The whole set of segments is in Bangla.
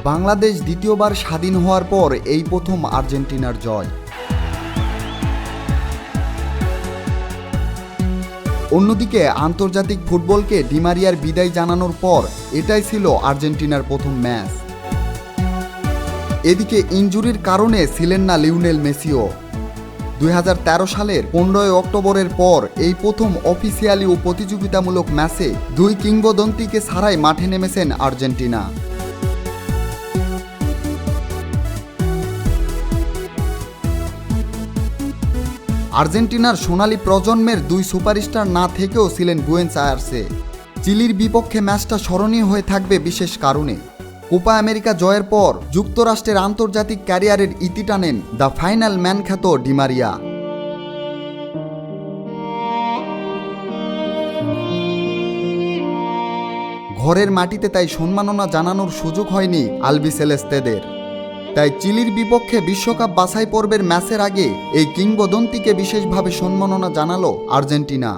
বাংলাদেশ দ্বিতীয়বার স্বাধীন হওয়ার পর এই প্রথম আর্জেন্টিনার জয়। অন্যদিকে আন্তর্জাতিক ফুটবলকে ডি মারিয়ার বিদায় জানানোর পর এটাই ছিল আর্জেন্টিনার প্রথম ম্যাচ। এদিকে ইনজুরির কারণে ছিলেন না লিওনেল মেসিও। 2013 সালের 15 অক্টোবরের পর এই প্রথম অফিসিয়ালি ও প্রতিযোগিতামূলক ম্যাচে দুই কিংবদন্তিকে ছাড়াই মাঠে নেমেছেন আর্জেন্টিনা। আর্জেন্টিনার সোনালী প্রজন্মের দুই সুপারস্টার না থেকেও ছিলেন বুয়েনোস আয়ার্সে। চিলির বিপক্ষে ম্যাচটা স্মরণীয় হয়ে থাকবে বিশেষ কারণে। কোপা আমেরিকা জয়ের পর যুক্তরাষ্ট্রের আন্তর্জাতিক ক্যারিয়ারের ইতি টানেন দ্য ফাইনাল ম্যান খ্যাত ডি মারিয়া। ঘরের মাটিতে তাই সম্মাননা জানানোর সুযোগ হয়নি আলবিসেলেস্তেদের। তাই চিলির বিপক্ষে বিশ্বকাপ বাছাই পর্বের ম্যাচের আগে এই কিংবদন্তিকে বিশেষভাবে সম্মাননা জানালো আর্জেন্টিনা।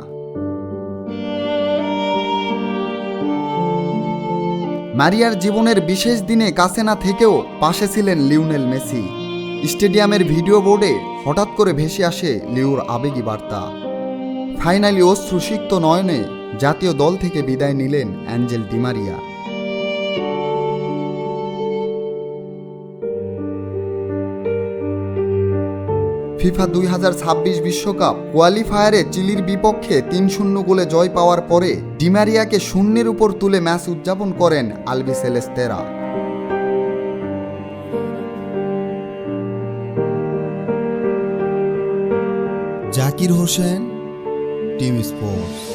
মারিয়ার জীবনের বিশেষ দিনে কাছে না থেকেও পাশে ছিলেন লিওনেল মেসি। স্টেডিয়ামের ভিডিও বোর্ডে হঠাৎ করে ভেসে আসে লিওর আবেগী বার্তা। ফাইনালি অশ্রুসিক্ত নয়নে জাতীয় দল থেকে বিদায় নিলেন অ্যাঞ্জেল ডি মারিয়া। ফিফা 2026 বিশ্বকাপ কোয়ালিফায়ারে চিলির বিপক্ষে 3-0 গোলে জয় পাওয়ার পরে ডি মারিয়াকে শূন্যের উপর তুলে ম্যাচ উদযাপন করেন আলবিসেলেস্তেরা। Zakir Hossain, team sports.